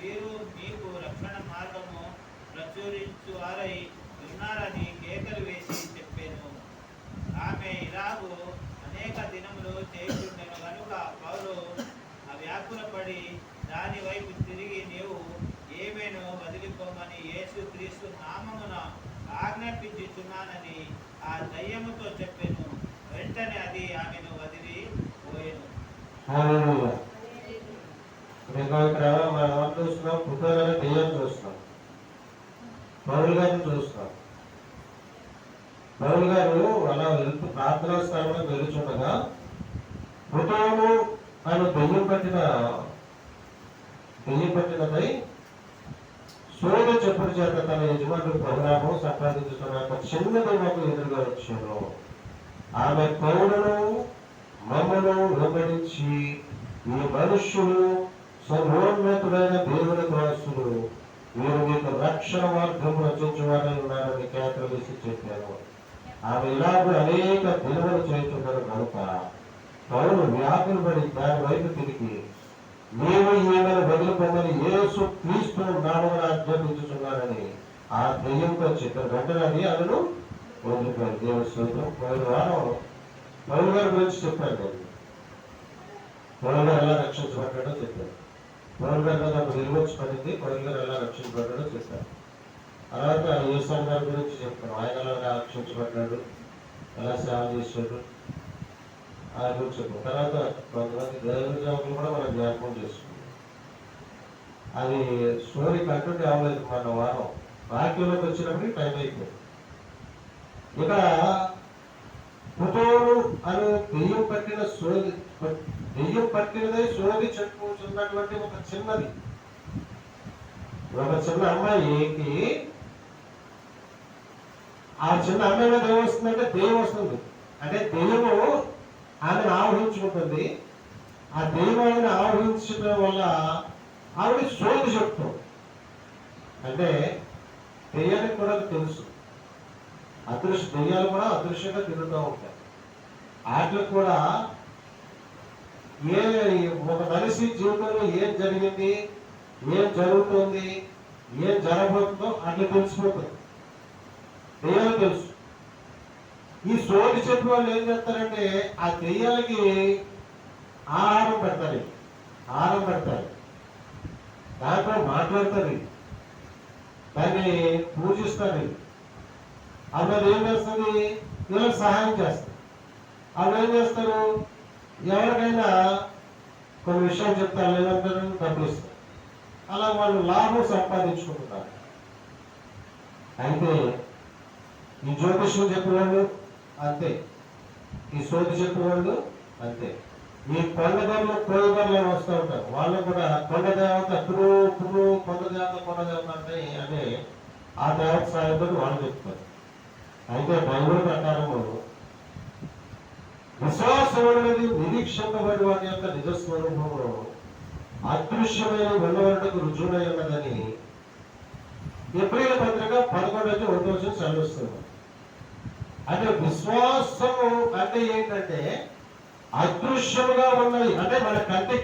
వీరు మీకు రక్షణ మార్గము ప్రచురించు వారై ఉన్నారని కేకలు వేసి చెప్పాను. ఆమె ఇలాగూ అనేక దినములు చేయుచుండెను కనుక పౌలు వ్యాకులపడి దాని వైపు తిరిగి, నీవు ఏమేను వదిలిపోమని యేసు క్రీస్తు నామమున ఆజ్ఞాపించుచున్నానని ఆ దయ్యముతో చెప్పాను. వెంటనే అది ఆమెను వదిలి పోయెను. మనం చూస్తున్నాం, పుట్టగానే దెయ్యం చూస్తున్నాం, పౌలు గారిని చూస్తున్నాం. పౌలు గారు అలా వెళ్తూ ప్రార్థనా స్థానంలో వెలుచుండగా పుట్టము ఆయన దెయ్యం పట్టినదై సోద చెప్పుడు చేత తన యజమానుడు ప్రోగ్రాము సంపాదించుతున్న చిన్న దెయ్యకు ఎదురుగా వచ్చాను. ఆమె పౌరులను మమ్మను వెంబడించి, ఈ మనుష్యులు సర్వోన్నతుడైన దేవుని దాసులు, వీరు మీకు రక్షణ మార్గం రచించేవారై ఉన్నారని కేకలు వేసి చెప్పాను. ఆమె ఇలాగ అనేక దినములు చేస్తున్నారు కనుక పౌలు వ్యాకులు పడి దాని వైపు తిరిగి, నీవు ఈమెను వదిలిపోమని యేసు క్రీస్తు నామమున ఆజ్ఞాపించుచున్నానని ఆ దెయ్యంతో చెప్పారు. వెంటనే అది ఆమెను వదిలిపోయారు. దేవుని స్తోత్రం. పోయిన వారం పౌలు గారి గురించి చెప్పాను. నేను పౌలు గారు ఎలా రక్షించబడ్డాడో చెప్పాను. పౌలు గారి మీద ఒక వెలుగొచ్చి పడింది. పౌలు గారు ఎలా రక్షించబడ్డాడో చెప్పాను. తర్వాత యేసు గారి గురించి చెప్పాను. ఆయన ఎలా రక్షించబడ్డాడు, ఎలా సేవ చేశాడు, ఆయన గురించి చెప్పాను. తర్వాత కొంతమంది దైవ సేవకులు కూడా మనం జ్ఞాపకం చేసుకున్నాం. అది స్టోరీ కంటిన్యూ అవ్వలేదు. మన వారం వాక్యంలోకి వచ్చినప్పటికీ టైం అయిపోయింది. ఇక పుటోలు అనే దెయ్యం పట్టినదై సోది చెప్పుకున్నటువంటి ఒక చిన్న అమ్మాయికి, ఆ చిన్న అమ్మాయి మీద ఏమొస్తుందంటే దెయ్యం వస్తుంది. అంటే దెయ్యము ఆమెను ఆవహించుకుంటుంది. ఆ దెయ్యం ఆమెను ఆవహించడం వల్ల ఆవిడ సోది చెప్తాం. అంటే దెయ్యానికి కూడా తెలుసు, దెయ్యాలు కూడా అదృశ్యంగా తిరుగుతూ ఉంటాయి. వాటికి కూడా ఒక మనిషి జీవితంలో ఏం జరిగింది, ఏం జరుగుతుంది, ఏం జరగబోతుందో అట్లా తెలిసిపోతుంది. దెయ్యాలు తెలుసు. ఈ సోది చెప్పి వాళ్ళు ఏం చేస్తారంటే ఆ దెయ్యాలకి ఆహారం పెడతారు, దాంట్లో మాట్లాడతారు, దాన్ని పూజిస్తారు. అవి ఏం చేస్తుంది, వీళ్ళకి సహాయం చేస్తారు. అవి ఏం చేస్తారు, ఎవరికైనా కొన్ని విషయాలు చెప్తారు, లేదంటారు, డబ్బులు ఇస్తారు. అలా వాళ్ళు లాభం సంపాదించుకుంటున్నారు. అయితే ఈ జ్యోతిష్యం చెప్పేవాళ్ళు అంతే, ఈ సోది చెప్పేవాళ్ళు అంతే. ఈ కొండగర్లు కోయగర్లు వస్తూ ఉంటారు. వాళ్ళు కూడా కొండ దేవత కొండ దేవత అంటే ఆ దేవత సాయంతో వాళ్ళు చెప్తారు. అయితే బైబిల్ ప్రకారము విశ్వాసం అనేది నిరీక్షింపబడి వారి యొక్క నిజస్వరూపంలో అదృశ్యమైన ఉన్నవారికి రుజువునై ఉన్నదని ఎబ్రీయుల పత్రిక 11:1 చదివిస్తుంది. అంటే విశ్వాసము అంటే ఏంటంటే అదృశ్యముగా ఉన్నవి, అంటే మన కంటికి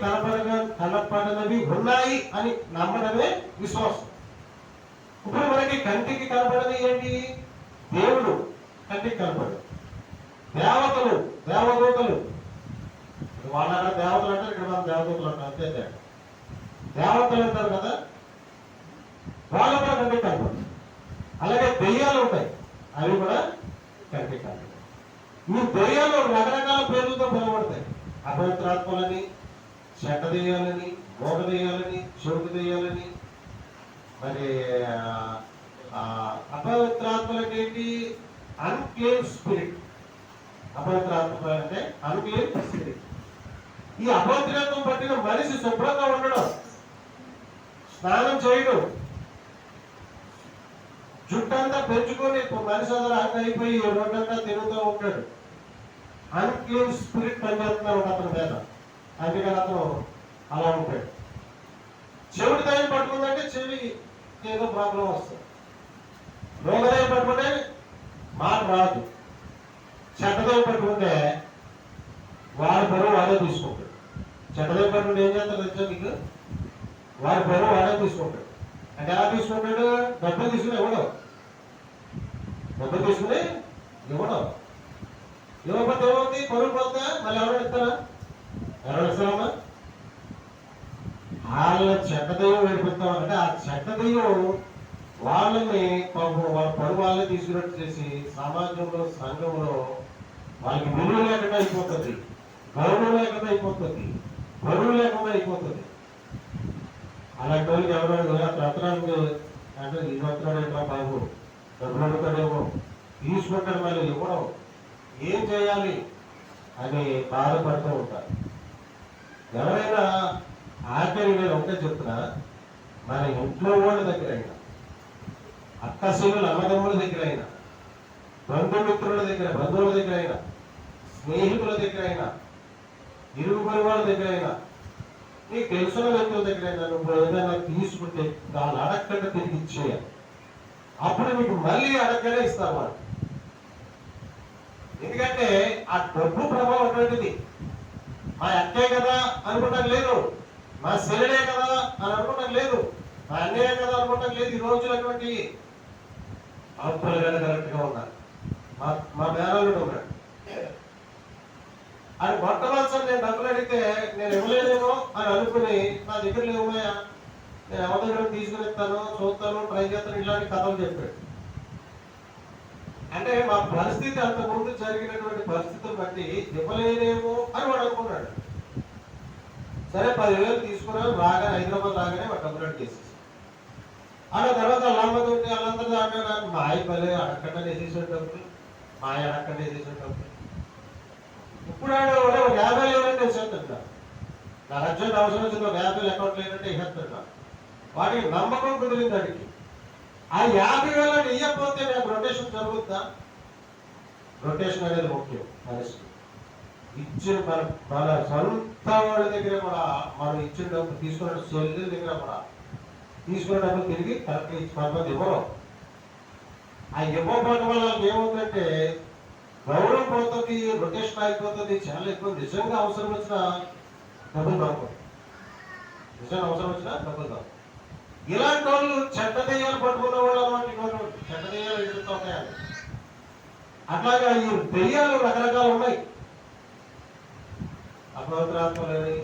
కనపడనవి ఉన్నాయి అని నమ్మడమే విశ్వాసం. ఇప్పుడు మనకి కంటికి కనపడని ఏంటి? దేవుడు కంటికి కనపడదు. దేవదూతలు వాళ్ళ దేవతలు అంటారు, ఇక్కడ మన దేవదూతలు అంటారు, అంతే తేడా. దేవతలు అంటారు కదా, వాళ్ళు కూడా కంటికి కనపడదు. అలాగే దెయ్యాలు ఉంటాయి, అవి కూడా కంటికి కనపడదు. ఈ దెయ్యాలు రకరకాల పేర్లతో పిలువబడతాయి. అపవిత్రాత్మలని, చెడ్డ దెయ్యాలని, మోగ దెయ్యాలని, చెడుకు దెయ్యాలని. మరి అపవిత్రాత్మలకి ఏంటి? Unclean spirit. అపవిత్రాత్మ అంటే అన్క్లీన్ స్పిరిట్. ఈ అపవిత్రత్వం పట్టిన మనిషి శుభ్రంగా ఉండడం, స్నానం చేయడం, జుట్టంతా పెంచుకొని మనిషి అందరూ అయిపోయి రోడ్డంతా తిరుగుతూ ఉంటాడు. అన్క్లీన్ స్పిరిట్ పనిచేస్తున్నారు అతని మీద, అందుకని అతను అలా ఉంటాడు. చెవిటి దయ్యం పట్టుకుందంటే చెవి ఏదో ప్రాబ్లం వస్తుంది. రోగదయ్యం పట్టుకుంటే మాట రాదు. చెడ్డదయ్యం పట్టుకుంటే వాడి పొరవు వాడే తీసుకుంటాడు. చెడ్డదయ్యం పట్టుకుంటే ఏం చేస్తారు తెలుసా మీకు? వాడి పరువు వాడే తీసుకుంటాడు. అంటే ఎలా తీసుకుంటాడు? డబ్బులు తీసుకుని ఇవ్వడం, డబ్బులు తీసుకుని ఇవ్వడం. ఇవ్వకపోతే ఏమవుతుంది? పరువు పోతే మళ్ళీ ఎవరైనా ఇస్తారా? ఎవరైనా ఇస్తారమ్మా? వాళ్ళ చెడ్డ దెయ్యం వేడిపిస్తామంటే ఆ చెడ్డ దెయ్యం వాళ్ళని వాళ్ళ పరువు వాళ్ళే తీసుకున్నట్టు చేసి సమాజంలో, సంఘంలో వాళ్ళకి విలువ లేకుండా అయిపోతుంది, గౌరవం లేకుండా అయిపోతుంది, పరువు లేకుండా అయిపోతుంది. అలాంటి వాళ్ళకి ఎవరైనా రత్నానికి అంటే ఈ రత్నాడేమో బాబు డబ్బులు అడుగుతాడేమో తీసుకుంటాడు, మళ్ళీ ఇవ్వడం, ఏం చేయాలి అని బాధపడుతూ ఉంటారు. ఎవరైనా ఆఖరి నేను ఒకటే చెప్తున్నా, మన ఇంట్లో వాళ్ళ దగ్గర అయినా, అక్కసీనుల అన్నదమ్ముల దగ్గర అయినా, బంధుమిత్రుల దగ్గర, బంధువుల దగ్గర అయినా, స్నేహితుల దగ్గర అయినా, ఇరుగు పరివాళ్ళ దగ్గర అయినా, నీకు తెలిసిన వ్యక్తుల దగ్గర అయినా నువ్వు ఏదైనా తీసుకుంటే దాన్ని అడగకుండా తిరిగి ఇచ్చేయాలి. అప్పుడు నీకు మళ్ళీ అడగనే ఇస్తారు వాళ్ళు. ఎందుకంటే ఆ డబ్బు ప్రభావం అటువంటిది. మా అక్కే కదా అనుకోవటం లేదు, మా సెల్లడే కదా అని అనుకోవటం లేదు, మా అన్నయ్య కదా అనుకోవటం లేదు. ఈ రోజులు అటువంటి అప్పులు కానీ కరెక్ట్గా ఉన్నారు. మా మేనల్లుడు ఉన్నాడు, అది మొట్టమొదటి నేను డబ్బులు అడిగితే నేను ఇవ్వలేనేమో అని అనుకుని నా దగ్గర లేవయ్యా, నేను ఎవరి దగ్గర తీసుకుని ఇస్తాను, చూస్తాను, ట్రై చేస్తాను, ఇలాంటి కథలు చెప్పాడు. అంటే మా పరిస్థితి అంత ముందు జరిగినటువంటి పరిస్థితులు బట్టి ఇవ్వలేనేమో అని వాడు అనుకున్నాడు. సరే 10,000 తీసుకున్నాను, రాగానే హైదరాబాద్ రాగానే వాడు డబ్బులు అడిగేసేసి ఆ తర్వాత అల్లమ్మతో వాళ్ళందరూ దాకా మాయ పల్లె అడగకుండా వేసేసాడు డబ్బులు, మాయ అడగకుండా వేసేసాడు డబ్బులు. ఇప్పుడు 50 లేదంటే వేసేస్తుంటా, నాకు అర్జెంట్ అవసరం వచ్చింది, 50 అకౌంట్ లేదంటే వేసేస్తుంటా. వాటికి నమ్మకం కుదిరింది అడిగి. ఆ 50,000 ఇవ్వకపోతే నాకు రొటేషన్ జరుగుద్దా? రొటేషన్ అనేది ముఖ్యం. మనిషి ఇచ్చిన మన సొంత వాళ్ళ దగ్గర కూడా మనం ఇచ్చిన డబ్బు తీసుకున్న చెల్లెల దగ్గర కూడా తీసుకున్న డబ్బులు తిరిగి కరెక్ట్ ఇచ్చి కొంతమంది ఇవ్వరు. ఆ ఇవ్వకపోవడం వల్ల ఏమవుతుందంటే గౌరవం పోతుంది, రొటేషన్ అయిపోతుంది, చాలా ఎక్కువ. నిజంగా అవసరం వచ్చిన డబ్బులు కావు, నిజంగా అవసరం వచ్చిన డబ్బులు కావు. ఇలాంటి వాళ్ళు చెడ్డ దెయ్యాలు పట్టుకున్న వాళ్ళు అన్నమాట. చెడ్డ దెయ్యాలు ఎదురుతూ ఉంటాయని. అట్లాగా ఈ దెయ్యాలు రకరకాలు ఉన్నాయి. అపవిత్రాత్మలని,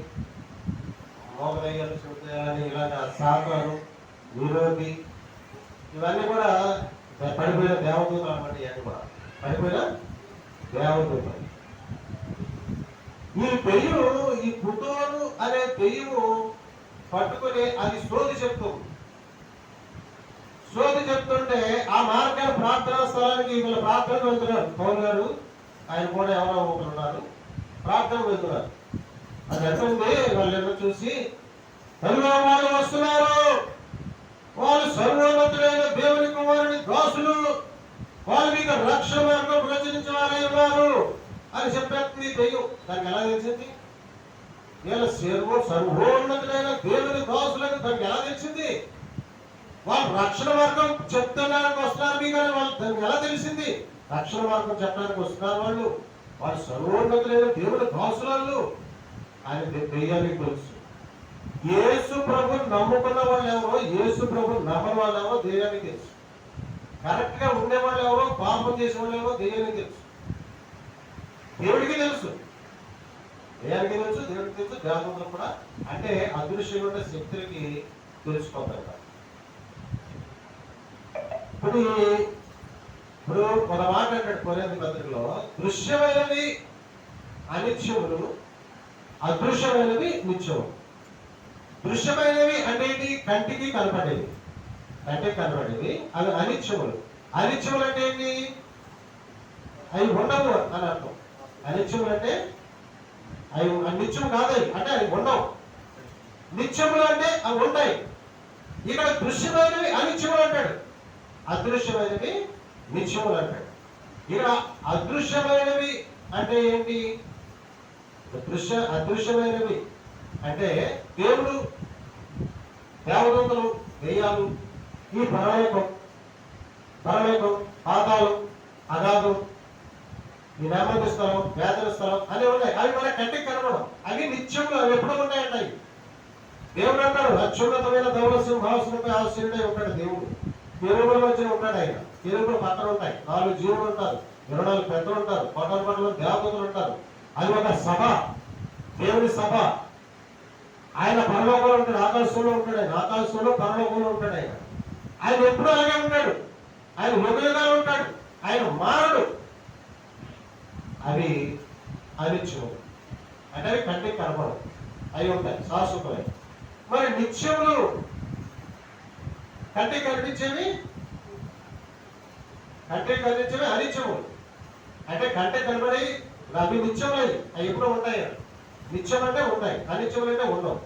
మోగ దెయ్యాలు, శివ దెయ్యాలని, ఇలాగ సాతాను, విరోధి, ఇవన్నీ కూడా పడిపోయిన దేవదూతలు అన్నమాట. ఇవన్నీ కూడా పడిపోయిన దేవదూతలు. ఈ దెయ్యం, ఈ పుట్టోలు అనే దెయ్యము పట్టుకుని అది సోది చెప్తుంది. సోది చెప్తుంటే ఆ మార్గాల ప్రార్థనా స్థలానికి వీళ్ళ ప్రార్థన వెళ్తున్నారు. పౌలు గారు ఆయన కూడా ఎవరో ఒకరు ఉన్నారు, ప్రార్థన వెళ్తున్నారు. అది ఎట్టుంది, వాళ్ళు ఎవరు చూసి వాళ్ళు వస్తున్నారు, వాళ్ళు సర్వోన్నతులైన దేవుని కుమారుని దాసులు, వాళ్ళు మీకు రక్షణ మార్గం ప్రచురించిన వారై ఉన్నారు అని చెప్పేస్తుంది దెయ్యం. దానికి ఎలా తెలిసింది? వీళ్ళ సర్వోన్నతులైన దేవుని దాసులకు దానికి ఎలా తెలిసింది? వాళ్ళు రక్షణ మార్గం చెప్తున్నానికి వస్తున్నారు మీకు అని వాళ్ళు దానికి ఎలా తెలిసింది? రక్షణ మార్గం చెప్పడానికి వస్తున్నారు వాళ్ళు, వాళ్ళు సర్వోన్నతులైన దేవుని దాసులు ఆయన దెయ్యానికి తెలుసు. యేసు ప్రభు నమ్ముకున్న వాళ్ళు ఎవరో, యేసు ప్రభు నమ్మని వాళ్ళు ఎవరో దెయ్యానికి తెలుసు. కరెక్ట్ గా ఉండేవాళ్ళు ఎవరో, పాపం చేసే వాళ్ళు ఎవరో దెయ్యానికి తెలుసు. దేవుడికి తెలుసు, దెయ్యానికి తెలుసు, దేవుడికి తెలుసు, దేవతలకు కూడా. అంటే అదృశ్యంగా ఉండే శక్తులకి తెలుసుకోవాలి. ఇప్పుడు ఒక మాట అంటాడు కొరింథీ పత్రికలో, దృశ్యమైనవి అనిత్యములు, అదృశ్యమైనవి నిత్యము. దృశ్యమైనవి అంటే ఏంటి? కంటికి కనపడేవి, కంటికి కనపడేవి. అవి అనిత్యములు. అనిత్యములు అంటే ఏంటి? అవి ఉండవు అని అర్థం. అనిత్యములు అంటే అవి నిత్యం కాదు అంటే అవి ఉండవు. నిత్యములు అంటే అవి ఉంటాయి. ఇక్కడ దృశ్యమైనవి అనిత్యములు అంటాడు, అదృశ్యమైనవి నిత్యములు అంటాడు. ఇక్కడ అదృశ్యమైనవి అంటే ఏంటి? అదృశ్యమైనవి అంటే దేవుడు, దేవదూతలు, దెయ్యాలు, ఈ పరలోకం, పాతాళం, అగాధం, ఈ నెమ్మది స్థలం, వేదన స్థలం అన్నీ ఉన్నాయి. అవి మన కంటికి కనబడం. అవి నిత్యములు, అవి ఎప్పుడూ ఉంటాయంటాయి. దేవుడు అంటాడు, అత్యున్నతమైన ధవళ సింహాసనంపై ఆసీనుడై ఉంటాడు దేవుడు. కెరూబుల మధ్య ఉంటాడు ఆయన. కెరూబులు పక్కన ఉంటాయి, 4 జీవులు ఉంటారు, 24 పెద్దలు ఉంటారు, కోటాను దేవతలు ఉంటారు. అది ఒక సభ, దేవుని సభ. ఆయన పరలోకంలో ఉంటాడు, ఆకాశంలో ఉంటాడు. ఆయన ఆకాశంలో పరలోకంలో ఉంటాడు. ఆయన ఎప్పుడూ అలాగే ఉంటాడు. ఆయన యుగయుగాలు ఉంటాడు. ఆయన మారడు. అవి అనిత్యము అంటే అవి కంటికి కనపడవు, అవి ఉంటాయి శాశ్వతమై. మరి నిత్యములు కంటికి కనిపించేవి అనిత్యములు. అంటే కంటికి కనబడి అవి నిత్యములవి, అవి ఎప్పుడూ ఉంటాయి. నిత్యం అంటే ఉంటాయి, అనిత్యములు అంటే ఉండవు.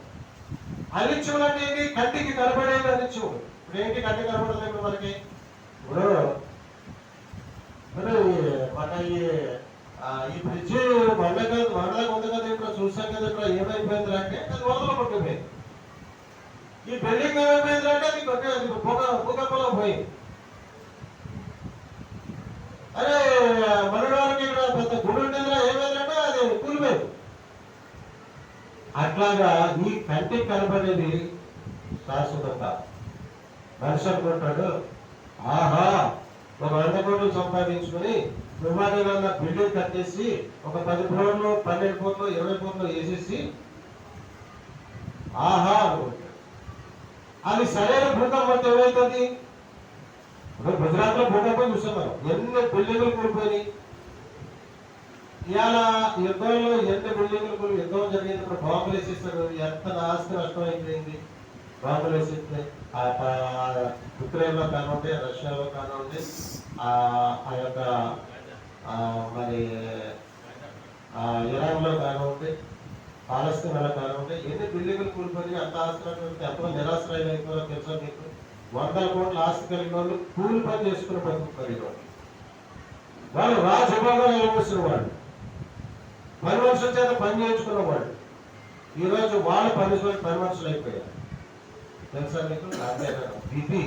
అనిత్యములు అంటే ఏంటి? కంటికి కనబడేవి అనిత్యములు. ఇప్పుడు ఏంటి కంటికి కనబడలేదు? ఇప్పుడు మనకి ఈ బ్రిడ్జ్ మండలం ఉంది కదా, ఇప్పుడు చూసాం కదా, ఇప్పుడు ఏమైపోయింది అంటే అది వరదలో పట్టుకుపోయింది. ఈ బిల్డింగ్ ఏమైపోయింది అంటే అది భూకంపంలో పోయింది. అరే మనవారికి ఇక్కడ పెద్ద గుడి ఉండేదిరా, ఏమైందంటే అది కూలిపోయింది. అట్లాగా ఈ కంటికి కనబడేది శాశ్వతంగా. మనిషి అనుకుంటాడు, ఆహా ఒక 100 కోట్లు సంపాదించుకుని విమానాలన్న బిల్డింగ్ కట్టేసి ఒక 10 ఫ్లోర్లు 12 కోట్లు 20 కోట్లు వేసేసి ఆహా అనుకుంటాడు. అది సరైన భూకంపం ఏమైతుంది? గుజరాత్ లో భూకంపం చూస్తున్నాం, ఎన్ని బిల్డింగులు కూలిపోయినాయి. ఇవాళ యుద్ధంలో ఎన్ని బిల్డింగులు యుద్ధం జరిగినప్పుడు బాంబులు వేసేస్తారు, ఎంత ఆస్తి నష్టం అయిపోయింది. బాంబులు వేసేస్తే ఉక్రెయిన్ లో కానివ్వండి, రష్యాలో కానివ్వండి, ఆ యొక్క మరి ఇరాన్ లో కానివ్వండి, పాలస్తీనాలో కానివ్వండి, ఎన్ని బిల్డింగులు కూలిపోయి అంత ఆస్తి ఎంతో నిరాశ్రయం అయిపోయారో తెలుసా మీకు? 100 కోట్ల ఆస్తి కలిగిన వాళ్ళు కూలి పని చేసుకుని బతుకుతారు. వాళ్ళు రాజభోగాలు అనుభవిస్తున్న వాళ్ళు, పని మనుషుల చేత పని చేయించుకున్న వాళ్ళు ఈరోజు వాళ్ళ పని మనుషులు అయిపోయారు. తెలుసా మీకు? అదే విధి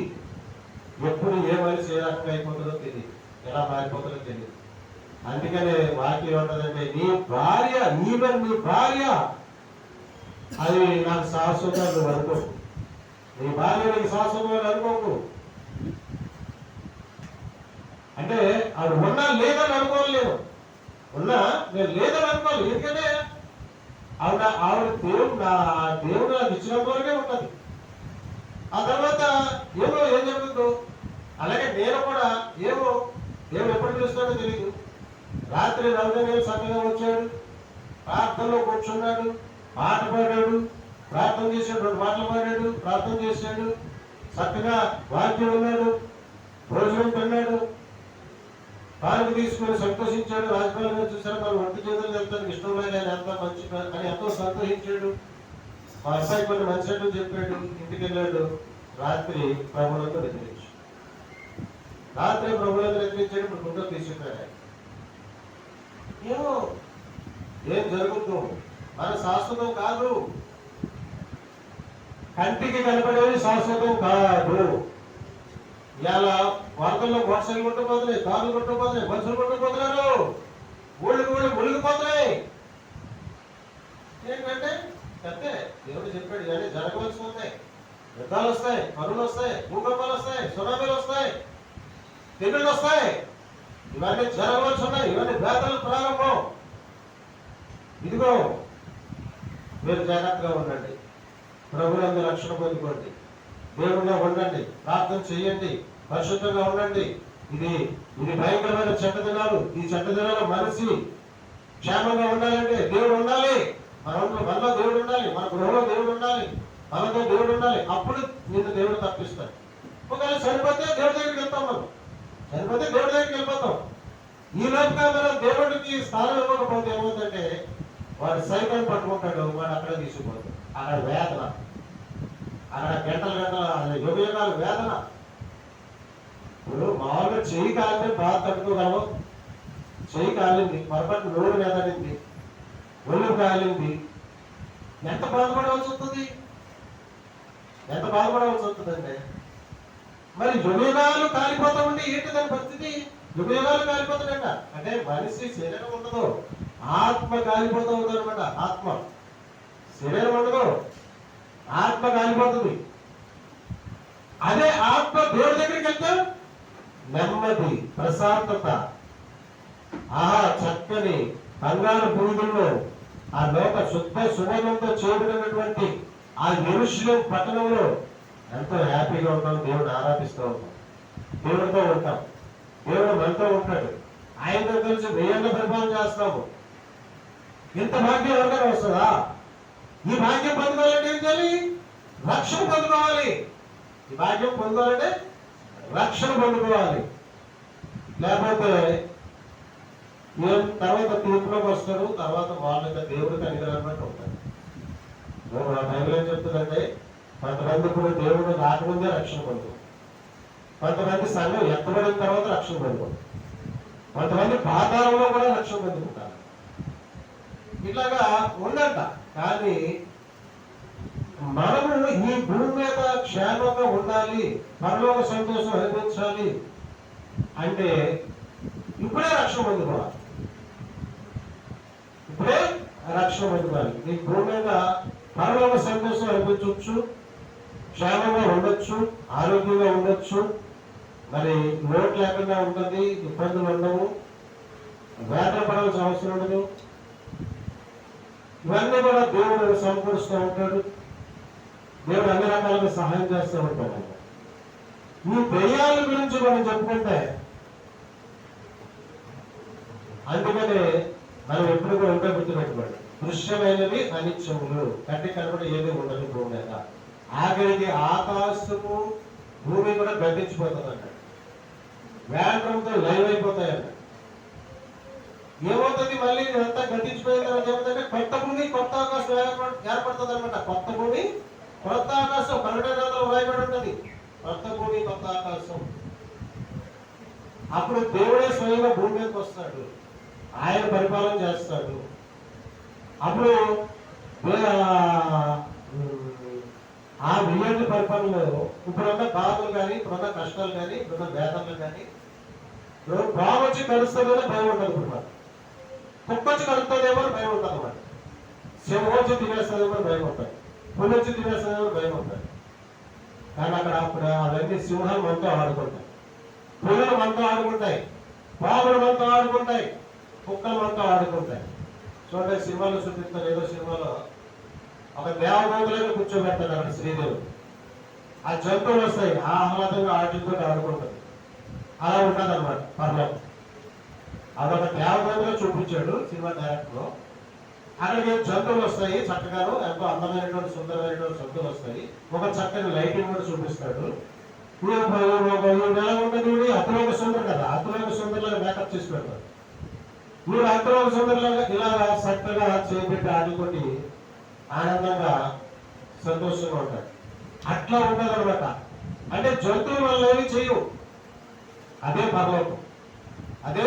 ఎప్పుడు ఏ మనిషి ఏ రకంగా అయిపోతుందో తెలియదు, ఎలా మారిపోతుందో తెలియదు. అందుకనే వాక్యం ఏమంటదంటే, నీ భార్య నీ భార్య అది నాకు శాశ్వతం నువ్వు అనుకోకు. నీ భార్య నీకు శాశ్వతం అనుకోకు. అంటే ఆవిడ ఉన్నా లేదని అనుకోలేను, ఉన్నా నేను లేదని అనుకోవాలి. ఎందుకంటే ఆవిడ దేవుడు నాకు ఇచ్చినంత వరకే ఉంటుంది. ఆ తర్వాత ఏం జరుగుతుందో. అలాగే నేను కూడా దేవుడు ఎప్పుడు పిలుస్తాడో తెలియదు. రాత్రి 40 వేలు చక్కగా వచ్చాడు, ప్రార్థనలో కూర్చున్నాడు, పాట పాడాడు, ప్రార్థన చేశాడు, 2 మాటలు పాడాడు, ప్రార్థన చేశాడు, చక్కగా వాక్యం ఉన్నాడు, భోజనం తిన్నాడు, పాలకు తీసుకుని సంతోషించాడు. రాజపాలన చూసారు, మన వంటి చేతులు వెళ్తానికి ఇష్టం లేదు, ఆయన ఎంత మంచి అని ఎంతో సంతోషించాడు. మా అబ్బాయి కొన్ని మంచి చెప్పాడు, ఇంటికి వెళ్ళాడు. రాత్రి ప్రభువులతో నిద్రించాడు. ఇప్పుడు ముందు తీసుకున్నాడు. ఏం జరుగుతూ మన శాశ్వతం కాదు, కంటికి కనపడేది శాశ్వతం కాదు. ఇలా వరదల్లో మోటార్సైకిల్ కొట్టుకుపోతున్నాయి, కార్లు కొట్టుకుపోతున్నాయి, మనుషులు కొట్టుకుపోతున్నారు, ఊళ్ళు మునిగిపోతున్నాయి. ఏంటంటే అంతే దేవుడు చెప్పాడు, ఇవన్నీ జరగవలసి ఉన్నాయి. యుద్ధాలు వస్తాయి, పనులు వస్తాయి, భూకంపాలు వస్తాయి, సునామీలు వస్తాయి, తెగుళ్ళు వస్తాయి. ఇవన్నీ జరగవలసి ఉన్నాయి. ఇవన్నీ వేదనలు ప్రారంభం. ఇదిగో మీరు జాగ్రత్తగా ఉండండి, ప్రభువునందు రక్షణ పొందుకోండి, దేవుడిగా ఉండండి, ప్రార్థన చేయండి, పరిశుద్ధంగా ఉండండి. ఇది భయంకరమైన చెడ్డ దినాలు. ఈ చెడ్డ దినాలు మనిషి క్షేమంగా ఉండాలంటే దేవుడు ఉండాలి. మనలో దేవుడు ఉండాలి, మన గృహంలో దేవుడు ఉండాలి, మనతో దేవుడు ఉండాలి. అప్పుడు నిన్ను దేవుడు తప్పిస్తాడు. ఒకవేళ చనిపోతే దేవుడి దగ్గరికి వెళ్తాం, మనం చనిపోతే దేవుడి దగ్గరికి వెళ్ళిపోతాం. ఈ లోపుగా మనం దేవుడికి స్థానం ఇవ్వకపోతే ఏమవుతుందంటే వాడు సైకిల్ పట్టుకుంటాడు, వాడు అక్కడ తీసుకుపోతాడు. అక్కడ వేదన, అక్కడ గంటలు యుగయుగాలు వేదన. ఇప్పుడు మామూలుగా చెయ్యి కాలితే బాధ తట్టుకోగలవు. చెయ్యి కాలింది, పొరపాటు నోరు వేదనింది, ఒళ్ళు కాలింది, ఎంత బాధపడవలసి వస్తుంది, ఎంత బాధపడవలసి వస్తుందండి. మరి యుగయుగాలు కాలిపోతా ఉండి ఏంటి దాని పరిస్థితి? యుగయుగాలు కాలిపోతాడంట. అంటే మనిషి శరీరం ఉండదు, ఆత్మ కాలిపోతూ ఉంటుంది అనమాట. ఆత్మ, శరీరం ఉండదు, ఆత్మ కాలిపోతుంది. అదే ఆత్మ దేవుడి దగ్గరికి వెళ్తే నెమ్మది, ప్రశాంతత. చక్కని బంగారు భూముల్లో ఆ లోక శుద్ధ సువర్ణంతో చేయబడినటువంటి ఆ యెరూషలేము పట్టణంలో ఎంతో హ్యాపీగా ఉంటాం. దేవుడు ఆరాధిస్తూ ఉంటాం, దేవుడితో ఉంటాం, దేవుడు మనతో ఉంటాడు, ఆయనతో కలిసి 1000 ఏళ్ళ పరిపాలన చేస్తాము. ఇంత భాగ్యం ఎవరికైనా వస్తుందా? ఈ భాగ్యం పొందుకోవాలంటే ఏం చేయాలి? రక్షణ పొందుకోవాలి. ఈ భాగ్యం పొందుకోవాలంటే రక్షణ పొందుకోవాలి. లేకపోతే తర్వాత తీర్పులోకి వస్తారు. తర్వాత వాళ్ళ దేవుడికి అనుగ్రహం బట్టి ఉంటారు. బైబిల్ ఏం చెప్తుందంటే, కొంతమంది ఇప్పుడు దేవుడు రాకముందే రక్షణ పొందుతారు, కొంతమంది సంఘం ఎత్తబడిన తర్వాత రక్షణ పొందుకుంటారు, కొంతమంది పాతాళంలో కూడా రక్షణ పొందుకుంటారు. ఇట్లాగా ఉందంట. కానీ మనము ఈ భూమి మీద క్షేమంగా ఉండాలి, పరలోక సంతోషం అనుభవించాలి అంటే ఇప్పుడే రక్షణ పొందుకోవాలి. ఇప్పుడే రక్షణ పొందుకోవాలి. ఈ భూమి మీద పరలోక సంతోషం అనిపించవచ్చు, క్షేమంగా ఉండొచ్చు, ఆరోగ్యంగా ఉండొచ్చు, మరి లోటు లేకుండా ఉంటుంది, ఇబ్బందులు ఉండవు, వేదన పడాల్సిన అవసరం ఉండదు. ఇవన్నీ కూడా దేవుడు సమకూరుస్తూ ఉంటాడు. దేవుడు అన్ని రకాలుగా సహాయం చేస్తూ ఉంటాడు. ఈ దెయ్యాల గురించి మనం చెప్పుకుంటే, అందుకనే మనం ఎప్పుడు కూడా ఉంటే గుర్తుపెట్టుకోండి, దృశ్యమైనవి అనిత్యములు, కంటికి కనబడి ఏది ఉండదు భూమి మీద. ఆఖరికి ఆకాశము భూమి కూడా గడ్డించిపోతుంది అన్నాడు. వేండ్రంతో లైవ్ అయిపోతాయన్న. ఏమవుతుంది? మళ్ళీ అంతా గడ్డించిపోయిన తర్వాత ఏమవుతుందంటే కొత్త భూమి, కొత్త ఆకాశం ఏర్పడుతుంది అనమాట. కొత్త భూమి, కొత్త ఆకాశం. 12 గ్రంథాలు వ్రాయబడి ఉంటుంది, కొత్త భూమి, కొత్త ఆకాశం. అప్పుడు దేవుడే స్వయంగా భూమి మీదకి వస్తాడు, ఆయన పరిపాలన చేస్తాడు. అప్పుడు ఆ 1000 ఏళ్ళ పరిపాలనలో ఇప్పుడున్న బాధలు కానీ, ఇప్పుడున్న కష్టాలు కానీ, ఇప్పుడున్న వేదనలు కానీ, బాగు వచ్చి కలుస్తుందేమో భయం ఉంటుంది. ఇప్పుడు కుక్క వచ్చి కలుగుతుందేమో భయం ఉంటుంది అన్నమాట. సింహం వచ్చి తినేస్తుందేమో భయం ఉంటుంది, పులి వచ్చి తినేస్తుందేమో భయం ఉంటుంది. కానీ అక్కడ అప్పుడు అవన్నీ సింహాలు మనతో ఆడుకుంటాయి, పులులు మనతో ఆడుకుంటాయి, పాములు మనతో ఆడుకుంటాయి, కుక్కలు మనతో ఆడుకుంటాయి. చూడండి, సినిమాలో చూపిస్తారు. ఏదో సినిమాలో ఒక దేవదూతలను కూర్చోబెడతాడు అక్కడ శ్రీదేవి. ఆ జంతువులు వస్తాయి, ఆహ్లాదంగా ఆటలతో ఆడుకుంటుంది. అలా ఉంటుంది అనమాట పర్లోకం. అదొక దేవదూతగా చూపించాడు సినిమా డైరెక్టర్. అక్కడికి జంతువులు వస్తాయి, చక్కగాను ఎంతో అందమైనటువంటి సుందరమైనటువంటి జంతువులు వస్తాయి. ఒక చక్కని లైటింగ్ కూడా చూపిస్తాడు. ఎలా ఉంటుంది? అతలోక సుందరు కదా, అతలోక సుందరులాగా మేకప్ చేసి పెడతాడు. మీరు అతలోక సుందరులాగా ఇలాగా చక్కగా చేపెట్టి ఆడుకొని ఆనందంగా సంతోషంగా ఉంటాడు. అట్లా ఉంటుంది అనమాట. అంటే జంతువులు వల్ల ఏమి చేయవు. అదే పరలోకం, అదే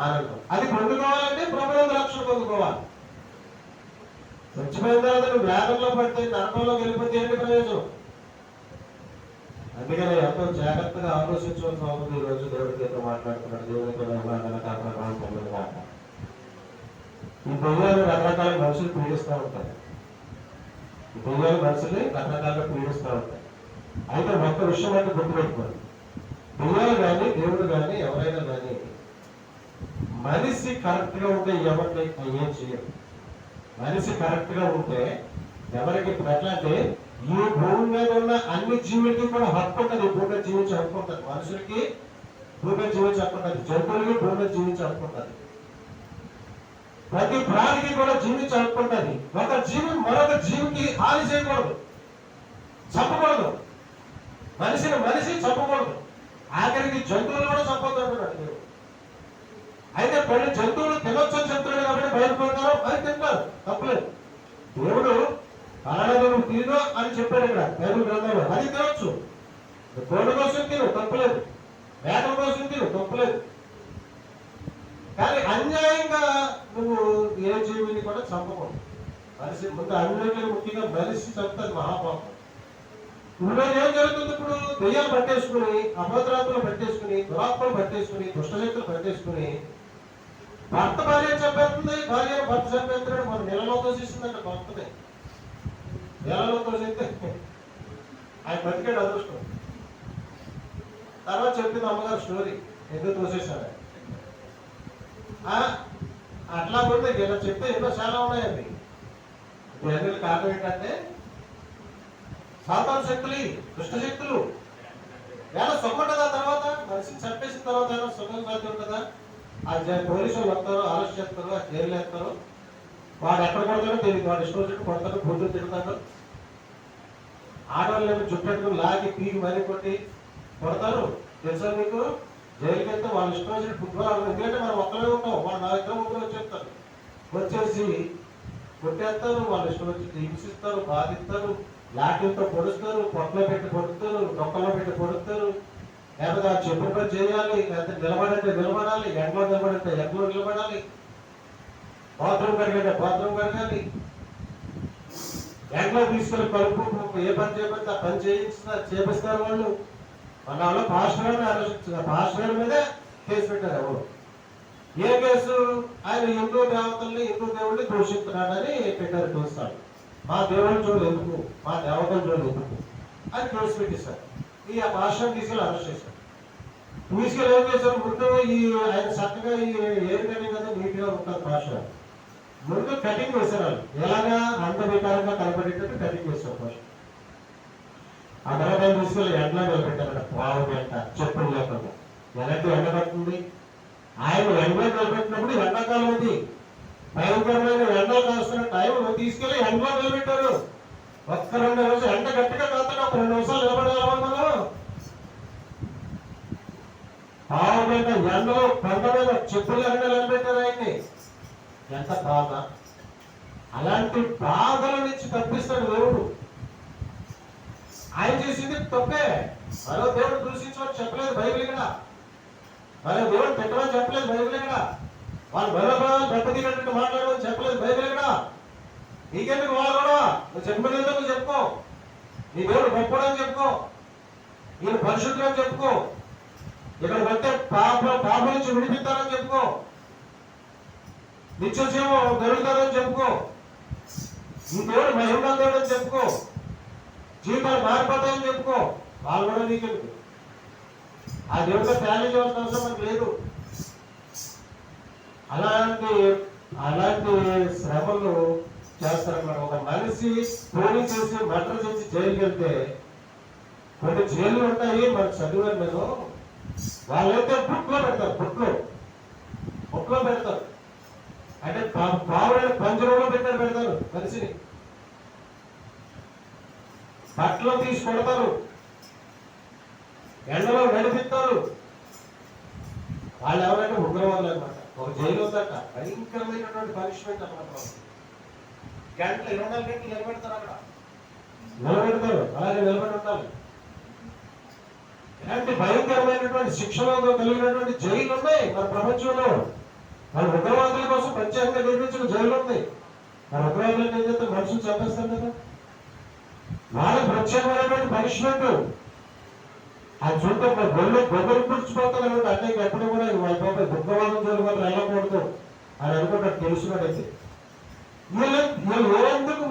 ఆనందం. అది పొందుకోవాలంటే ప్రభుత్వ రక్షణ పొందుకోవాలి. చచ్చిపోయిన తర్వాత నువ్వు వేదంలో పడితే, నరకంలోకి వెళ్ళిపోతే ఏంటి ప్రయోజనం? అందుకని ఎంతో జాగ్రత్తగా ఆలోచించవలసిన అవసరం. ఈ రోజు దేవుడికి ఎంతో మాట్లాడుతున్నాడు. దేవుడితో పొందిన మాట. ఈ దొంగలు రకరకాల మనుషులు పీడిస్తూ ఉంటారు. ఈ దొంగలు మనుషుల్ని రకరకాలుగా పీడిస్తూ ఉంటాయి. అయితే ఒక్క విషయం అంటే గుర్తుపెట్టుకోండి, దొంగలు కానీ, దేవుడు కానీ, ఎవరైనా కానీ మనిషి కరెక్ట్ గా ఉంటే ఎవరిని ఏం చేయరు. మనిషి కరెక్ట్ గా ఉంటే ఎవరికి ఎట్లా అంటే, ఈ భూమి మీద ఉన్న అన్ని జీవులకి కూడా హక్కు ఉంటుంది. భూమి మీద జీవించే హక్కు ఉంటుంది. మనుషులకి భూమి మీద జీవించే హక్కు ఉంటుంది, జంతువులకి భూమి మీద జీవించే హక్కు ఉంటుంది, ప్రతి ప్రాణికి కూడా జీవించే హక్కు ఉంటుంది. ఒక జీవి మరొక జీవికి హాని చేయకూడదు, చంపకూడదు. మనిషి చంపకూడదు. ఆఖరికి జంతువులు కూడా చంపొద్దు అంటున్నాడు దేవుడు. అయితే కొన్ని జంతువులు తినొచ్చని చెప్తున్నాడు కాబట్టి బయటపడతారు, అది తింటారు, తప్పలేదు. దేవుడు అలాగే నువ్వు తిను అని చెప్పాడు ఇక్కడ బైబిల్ గ్రంథంలో. అది తినొచ్చు. గోడ కోసం తిను, తప్పలేదు. మేకల కోసం తిను, తప్పలేదు. కానీ అన్యాయంగా నువ్వు ఏ జీవిని కూడా చంపకూడదు. మనిషి ముందు అన్నిటికీ ముఖ్యంగా మనిషి చంపుతుంది మహాపాపం. ఇప్పుడు ఏం జరుగుతుంది? ఇప్పుడు దెయ్యాలు పట్టేసుకుని, అభద్రాత్మలు పట్టేసుకుని, దురాత్మలు పట్టేసుకుని, దుష్టశక్తులు పట్టేసుకుని భర్త భార్య చంపేస్తుంది, భార్య భర్త చంపేస్తున్నాడు. మన నెలలో దోషిస్తుందంట భర్తనే. వేలలో తోసేస్తే ఆయన బతికాడు అదృష్టం. తర్వాత చెప్పింది అమ్మగారు స్టోరీ ఎందుకు తోసేశాడు. అట్లా కూడా ఇలా చెప్తే ఎన్నో చాలా ఉన్నాయండి. ఇవన్నీ కారణం ఏంటంటే సాతాను శక్తులు, దుష్ట శక్తులు. ఎలా సుఖం ఉంటుందా తర్వాత మనిషిని చంపేసిన తర్వాత ఏమైనా సుఖం సాధ్యం ఉంటుందా? పోలీసు వాళ్ళు వస్తారు, అరెస్ట్ చేస్తారు, జైలు వేస్తారు. వాడు ఎక్కడ కొడతాడో తెలియదు, వాడు ఇష్టం చుట్టూ కొడతాడు, బుద్ధులు తిడతాడు. ఆడవాళ్ళు చుట్టూ లాగి పీకి మరీ కొట్టి కొడతారు. తెలుసా మీకు? జైలుకి వెళ్తే వాళ్ళు ఇష్టం వచ్చిన ఫుట్బాల్, ఎందుకంటే మనం ఒక్కరే ఉంటాం, వాళ్ళు నా ఇద్దరు ముగ్గురు వచ్చేస్తారు, వచ్చేసి కొట్టేస్తారు, వాళ్ళు ఇష్టం వచ్చి హింసిస్తారు, బాధిస్తారు, లాఠీలతో పొడుస్తారు, పొట్టలో పెట్టి పొడుస్తారు, డొక్కలో పెట్టి పొడుస్తారు. లేకపోతే ఆ చెప్పు పని చేయాలి, లేకపోతే నిలబడంటే నిలబడాలి, ఎండలో నిలబడంటే ఎండలో నిలబడాలి, బాత్రూమ్ కడగంటే బాత్రూమ్ కడగాలి, ఎండలో తీసుకెళ్ళి కలుపు ఏ పని చేయబడితే ఆ పని చేపిస్తారు వాళ్ళు. మన వాళ్ళు పాస్టర్ గారిని ఆలోచించారు, పాస్టర్ గారి మీదే కేసు పెట్టారు. ఎవరు ఏ కేసు? ఆయన హిందూ దేవతల్ని, హిందూ దేవుడిని దూషిస్తున్నాడని పెట్టారు. చూస్తాడు మా దేవుడిని చూడు ఎందుకు, మా దేవతలు చూడు ఎందుకు అని కేసు పెట్టేశారు. ఈ ఆ పాస్టర్ తీసుకెళ్ళి అరెస్ట్ చేశారు. తీసుకెళ్ళి ఏం చేశారు? ముందు ఆయన చక్కగా ఏరు కటింగ్ కదా నీట్గా ఉంటుంది పాస్టర్. ముందు కటింగ్ వేశారు వాళ్ళు, ఎలాగా అందవికారంగా కనపడేటట్టు కటింగ్ వేశారు పాస్టర్. ఆ తర్వాత తీసుకెళ్ళి ఎండలో నిలబెట్టారట, పావు గంట చెప్పులు లేకుండా. ఎలాంటి ఎండ పడుతుంది? ఆయన ఎండలో నిలబెట్టినప్పుడు ఎండాకాలం ఉంది, భయంకరమైన ఎండలు కాస్తున్న టైం తీసుకెళ్ళి ఎండలో నిలబెట్టారు. ఒక్క 2 నిమిషాలు ఎండ గట్టిగా కాస్తాడు, ఒక 2 నిమిషాలు నిలబడగలమా మనం? పావు గంట ఎండలో కొండ మీద చెప్పులు ఎండ నిలబెట్టారు ఆయన్ని. ఎంత బాధ! అలాంటి బాధల నుంచి తప్పిస్తాడు దేవుడు. ఆయన చేసింది తప్పే. మరో దేవుడు దూషించమని చెప్పలేదు బైబిల్ ఇక్కడ, మరో దేవుడు పెట్టమని చెప్పలేదు బైబిల్ ఇక్కడ, వాళ్ళు బలబలాలు దెబ్బతిన్నట్టు మాట్లాడమని చెప్పలేదు బైబిల్ ఇక్కడ. నీకెందుకు వాళ్ళు కూడా? నువ్వు చెప్పలేదు, నువ్వు చెప్పుకో. నీ దేవుడు గొప్పడని చెప్పుకో, ఈయన పరిశుద్ధుడు అని చెప్పుకో, ఇక్కడ పడితే పాప నుంచి విడిపిస్తారని చెప్పుకో, నిత్యసేమో దొరుకుతారని చెప్పుకో, ఈ దేవుడు మహిమ దేవుడు అని చెప్పుకో, జీవితాలు మారిపోతాయని చెప్పుకో. వాళ్ళు కూడా నీకెందుకు? ఆ దేవుడితో ప్లాన్ చేయవలసిన అవసరం మనకు లేదు. అలాంటి శ్రమలు చేస్తారన్నమాట. ఒక మనిషి పోనీ చేసి మర్డర్ చేసి జైలుకి వెళ్తే కొన్ని జైలు ఉంటాయి, మనకు చదివారు నేను. వాళ్ళైతే బుట్లో పెడతారు, బుట్లో పెడతారు. అంటే పావులని పంజరంలో పెడతారు మనిషిని, బట్టలు తీసి కొడతారు, ఎండలో నడిపిస్తారు. వాళ్ళు ఎవరంటే ఉగ్రవాదులు అనమాట. ఒక జైలు ఉందట, భయంకరమైనటువంటి పనిష్మెంట్ అనమాట. 24 గంటలు నిలబెడతారు, అక్కడ నిలబెడతారు, అలాగే నిలబడి ఉండాలి. ఇలాంటి భయంకరమైనటువంటి శిక్షణతో కలిగినటువంటి జైలు ఉన్నాయి మన ప్రపంచంలో. మన ఉగ్రవాదుల కోసం ప్రత్యేకంగా నిర్మించిన జైలు ఉంది. మన ఉగ్రవాదులకు ఏం చేస్తే మనుషులు చంపేస్తారు కదా, వాళ్ళకి ప్రత్యేకమైనటువంటి పనిష్మెంట్. అది చూస్తే గొప్పలు పుడిచిపోతారు. అంటే ఎప్పుడు కూడా వాళ్ళ పాప ఉగ్రవాదం జోలు వాళ్ళు వెళ్ళకూడదు అని అనుకుంటారు తెలుసుకున్నట్టయితే. వీళ్ళు ఎందుకు